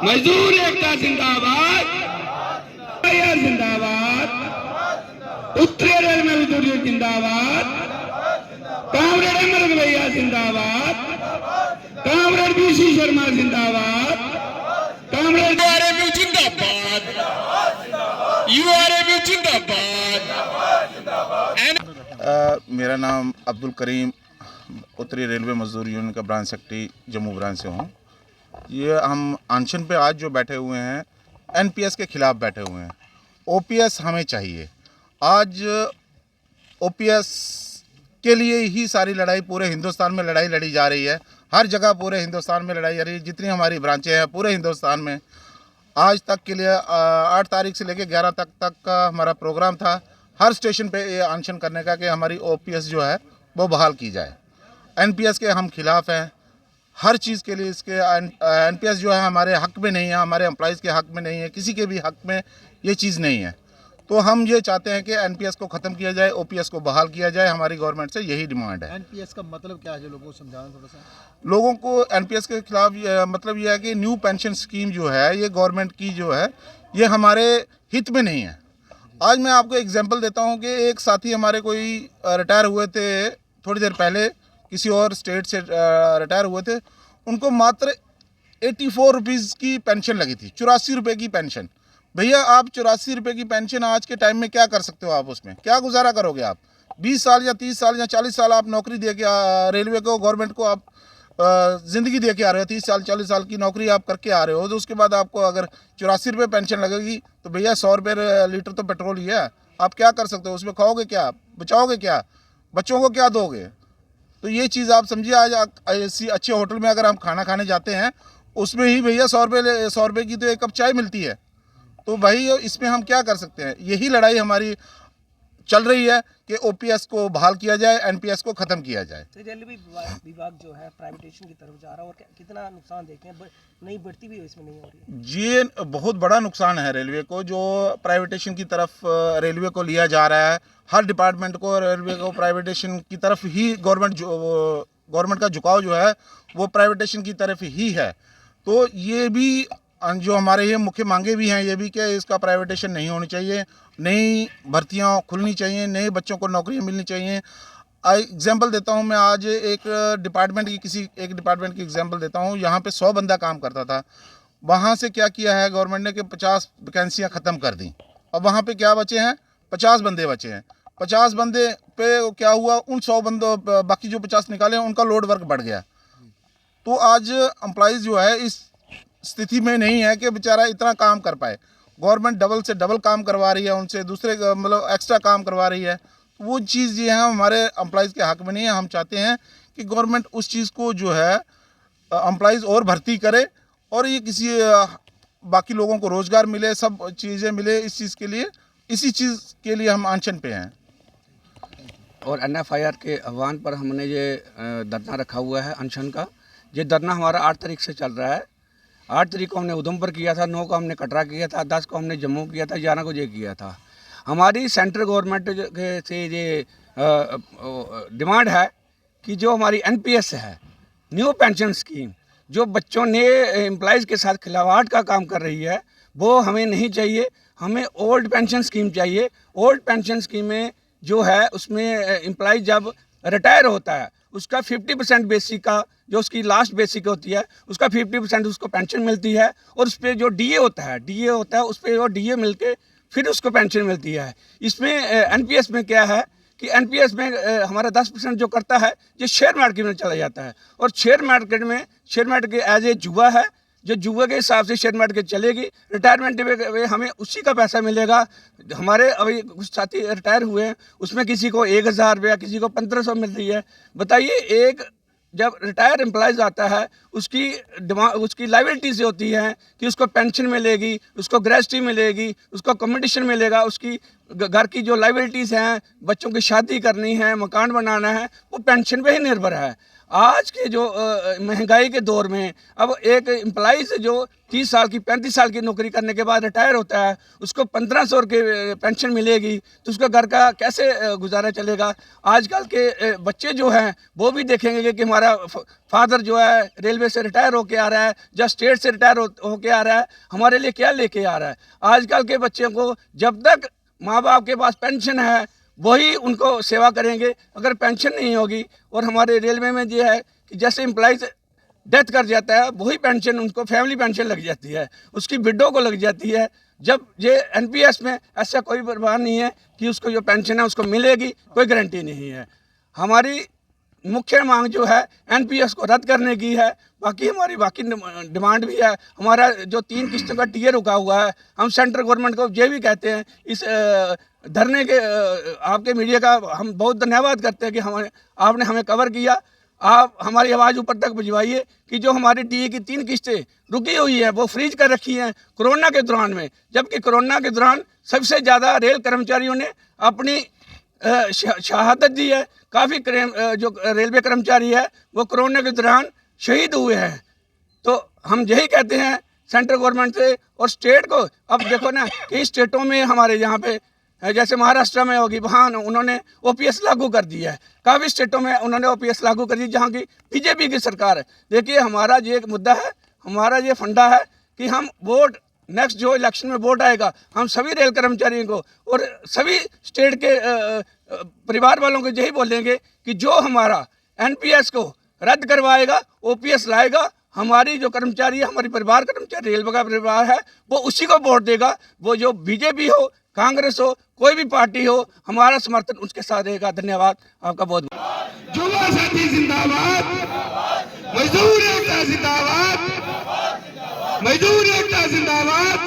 मजदूर एकता जिंदाबाद, जिंदाबाद, उत्तरी रेल मजदूर जिंदाबाद, कामरेड अमर भैया जिंदाबाद, कामरेड बीसी शर्मा जिंदाबाद, कामरेड यूआरएमयू जिंदाबाद, यूआरएमयू जिंदाबाद। मेरा नाम अब्दुल करीम, उत्तरी रेलवे मजदूर यूनियन का ब्रांच सेक्रेटरी जम्मू ब्रांच से हूँ। ये हम अनशन पे आज जो बैठे हुए हैं, एनपीएस के खिलाफ बैठे हुए हैं। ओपीएस हमें चाहिए। आज ओपीएस के लिए ही सारी लड़ाई पूरे हिंदुस्तान में लड़ाई लड़ी जा रही है। हर जगह पूरे हिंदुस्तान में लड़ाई जा रही है। जितनी हमारी ब्रांचें हैं पूरे हिंदुस्तान में, आज तक के लिए 8 तारीख से लेकर 11 तक का हमारा प्रोग्राम था हर स्टेशन पे ये अनशन करने का कि हमारी ओपीएस जो है वो बहाल की जाए। एनपीएस के हम खिलाफ़ हैं हर चीज़ के लिए। इसके एनपीएस जो है हमारे हक़ में नहीं है, हमारे एम्प्लॉइज़ के हक़ में नहीं है, किसी के भी हक़ में ये चीज़ नहीं है। तो हम ये चाहते हैं कि एनपीएस को ख़त्म किया जाए, ओपीएस को बहाल किया जाए। हमारी गवर्नमेंट से यही डिमांड है। एनपीएस का मतलब क्या है, जो लोगों को समझाना थोड़ा सा। लोगों को एनपीएस के खिलाफ मतलब ये है कि न्यू पेंशन स्कीम जो है ये गवर्नमेंट की जो है ये हमारे हित में नहीं है। आज मैं आपको एग्जांपल देता हूँ कि एक साथी हमारे कोई रिटायर हुए थे थोड़ी देर पहले, किसी और स्टेट से रिटायर हुए थे। उनको मात्र 84 रुपीज़ की पेंशन लगी थी, 84 रुपये की पेंशन। भैया आप 84 रुपये की पेंशन आज के टाइम में क्या कर सकते हो? आप उसमें क्या गुजारा करोगे? आप 20 साल या 30 साल या 40 साल आप नौकरी दे के रेलवे को, गवर्नमेंट को आप ज़िंदगी दे के आ रहे हो। 30 साल 40 साल की नौकरी आप करके आ रहे हो, तो उसके बाद आपको अगर 84 रुपये पेंशन लगेगी तो भैया 100 रुपये लीटर तो पेट्रोल ही है। आप क्या कर सकते हो उसमें? खाओगे क्या? बचाओगे क्या? बच्चों को क्या दोगे? तो ये चीज़ आप समझिए। आज ऐसी अच्छे होटल में अगर हम खाना खाने जाते हैं उसमें ही भैया 100 रुपये की तो एक कप चाय मिलती है। तो भाई इसमें हम क्या कर सकते हैं? यही लड़ाई हमारी चल रही है कि ओपीएस को बहाल किया जाए, एनपीएस को ख़त्म किया जाए। तो रेलवे विभाग जो है प्राइवेटेशन की तरफ जा रहा है और कितना नुकसान देखते हैं, नई बढ़ती भी इसमें नहीं हो रही है। ये बहुत बड़ा नुकसान है रेलवे को, जो प्राइवेटेशन की तरफ रेलवे को लिया जा रहा है। हर डिपार्टमेंट को रेलवे को प्राइवेटेशन की तरफ ही गवर्नमेंट का झुकाव जो है वो प्राइवेटेशन की तरफ ही है। तो ये भी जो हमारे ये मुख्य मांगे भी हैं, ये भी कि इसका प्राइवेटेशन नहीं होनी चाहिए, नई भर्तियां खुलनी चाहिए, नए बच्चों को नौकरियां मिलनी चाहिए। एग्जांपल देता हूं मैं, आज एक डिपार्टमेंट की एग्जांपल देता हूं। यहाँ पे 100 बंदा काम करता था। वहाँ से क्या किया है गवर्नमेंट ने कि 50 वैकेंसियाँ ख़त्म कर दी। अब वहाँ पे क्या बचे हैं? 50 बंदे बचे हैं। 50 बंदे पे क्या हुआ? उन 100 बंदों बाकी जो 50 निकाले उनका लोड वर्क बढ़ गया। तो आज एम्प्लॉइज़ जो है इस स्थिति में नहीं है कि बेचारा इतना काम कर पाए। गवर्नमेंट डबल से डबल काम करवा रही है उनसे, दूसरे मतलब एक्स्ट्रा काम करवा रही है। तो वो चीज़ ये है हमारे एम्प्लॉइज़ के हक़ में नहीं है। हम चाहते हैं कि गवर्नमेंट उस चीज़ को जो है एम्प्लॉइज़ और भर्ती करे और ये किसी बाकी लोगों को रोज़गार मिले, सब चीज़ें मिले। इसी चीज़ के लिए हम अनशन पे हैं। और एनएफआईआर के आह्वान पर हमने ये धरना रखा हुआ है अनशन का। ये धरना हमारा 8 तारीख से चल रहा है। 8 तारीख को हमने उधमपुर किया था, 9 को हमने कटरा किया था, 10 को हमने जम्मू किया था, 11 को ये किया था। हमारी सेंट्रल गवर्नमेंट से ये डिमांड है कि जो हमारी एनपीएस है, न्यू पेंशन स्कीम, जो बच्चों ने एम्प्लॉइज़ के साथ खिलवाड़ का काम कर रही है, वो हमें नहीं चाहिए। हमें ओल्ड पेंशन स्कीम चाहिए। ओल्ड पेंशन स्कीम में जो है उसमें एम्प्लॉय जब रिटायर होता है उसका 50% बेसिक का, जो उसकी लास्ट बेसिक होती है उसका 50% उसको पेंशन मिलती है। और उस पर जो डीए होता है उस पर वो डीए मिलके फिर उसको पेंशन मिलती है। इसमें एनपीएस में क्या है कि एनपीएस में हमारा 10% जो करता है ये शेयर मार्केट में चला जाता है। और शेयर मार्केट एज ए जुआ है, जो जुए के हिसाब से शेयर मार्केट चलेगी। रिटायरमेंट में हमें उसी का पैसा मिलेगा। हमारे अभी कुछ साथी रिटायर हुए हैं, उसमें किसी को 1000 रुपया, किसी को 1500 मिल रही है। बताइए, एक जब रिटायर एम्प्लॉयज़ आता है उसकी लाइबिलिटी से होती है कि उसको पेंशन मिलेगी, उसको ग्रेजुटी मिलेगी, उसको अकोमोडेशन मिलेगा, उसकी घर की जो लाइबिलिटीज़ हैं, बच्चों की शादी करनी है, मकान बनाना है, वो पेंशन पे ही निर्भर है। आज के जो महंगाई के दौर में अब एक एम्प्लॉई से जो 30 साल की 35 साल की नौकरी करने के बाद रिटायर होता है, उसको 1500 के पेंशन मिलेगी, तो उसका घर का कैसे गुजारा चलेगा। आजकल के बच्चे जो हैं वो भी देखेंगे कि हमारा फादर जो है रेलवे से रिटायर होके आ रहा है या स्टेट से रिटायर होके आ रहा है, हमारे लिए क्या लेके आ रहा है। आजकल के बच्चों को जब तक माँ बाप के पास पेंशन है वही उनको सेवा करेंगे, अगर पेंशन नहीं होगी। और हमारे रेलवे में ये है कि जैसे एम्प्लॉइज डेथ कर जाता है वही पेंशन उनको फैमिली पेंशन लग जाती है, उसकी विडो को लग जाती है। जब ये एनपीएस में ऐसा कोई प्रभाव नहीं है कि उसको जो पेंशन है उसको मिलेगी, कोई गारंटी नहीं है। हमारी मुख्य मांग जो है एनपीएस को रद्द करने की है। बाकी हमारी डिमांड भी है। हमारा जो 3 किस्तों का टीए रुका हुआ है, हम सेंट्रल गवर्नमेंट को ये भी कहते हैं, इस धरने के आपके मीडिया का हम बहुत धन्यवाद करते हैं कि आपने हमें कवर किया। आप हमारी आवाज़ ऊपर तक भिजवाइए कि जो हमारी टीए की 3 किस्तें रुकी हुई हैं वो फ्रीज कर रखी हैं कोरोना के दौरान में, जबकि कोरोना के दौरान सबसे ज़्यादा रेल कर्मचारियों ने अपनी शहादत दी है। काफ़ी जो रेलवे कर्मचारी है वो कोरोना के दौरान शहीद हुए हैं। तो हम यही कहते हैं सेंट्रल गवर्नमेंट से और स्टेट को। अब देखो ना, कई स्टेटों में हमारे यहाँ पे जैसे महाराष्ट्र में होगी, वहाँ उन्होंने ओपीएस लागू कर दिया है। काफ़ी स्टेटों में उन्होंने ओपीएस लागू कर दी जहाँ की बीजेपी की सरकार है। देखिए, हमारा ये एक मुद्दा है, हमारा ये फंडा है कि हम वोट नेक्स्ट जो इलेक्शन में वोट आएगा, हम सभी रेल कर्मचारियों को और सभी स्टेट के परिवार वालों को यही बोलेंगे कि जो हमारा एनपीएस को रद्द करवाएगा, ओपीएस लाएगा, हमारी जो कर्मचारी है, हमारी परिवार कर्मचारी रेलवे का परिवार है, वो उसी को वोट देगा। वो जो बीजेपी हो, कांग्रेस हो, कोई भी पार्टी हो, हमारा समर्थन उसके साथ रहेगा। धन्यवाद आपका बहुत। युवा साथी जिंदाबाद, मजदूर एकता जिंदाबाद, मजदूर एकता जिंदाबाद।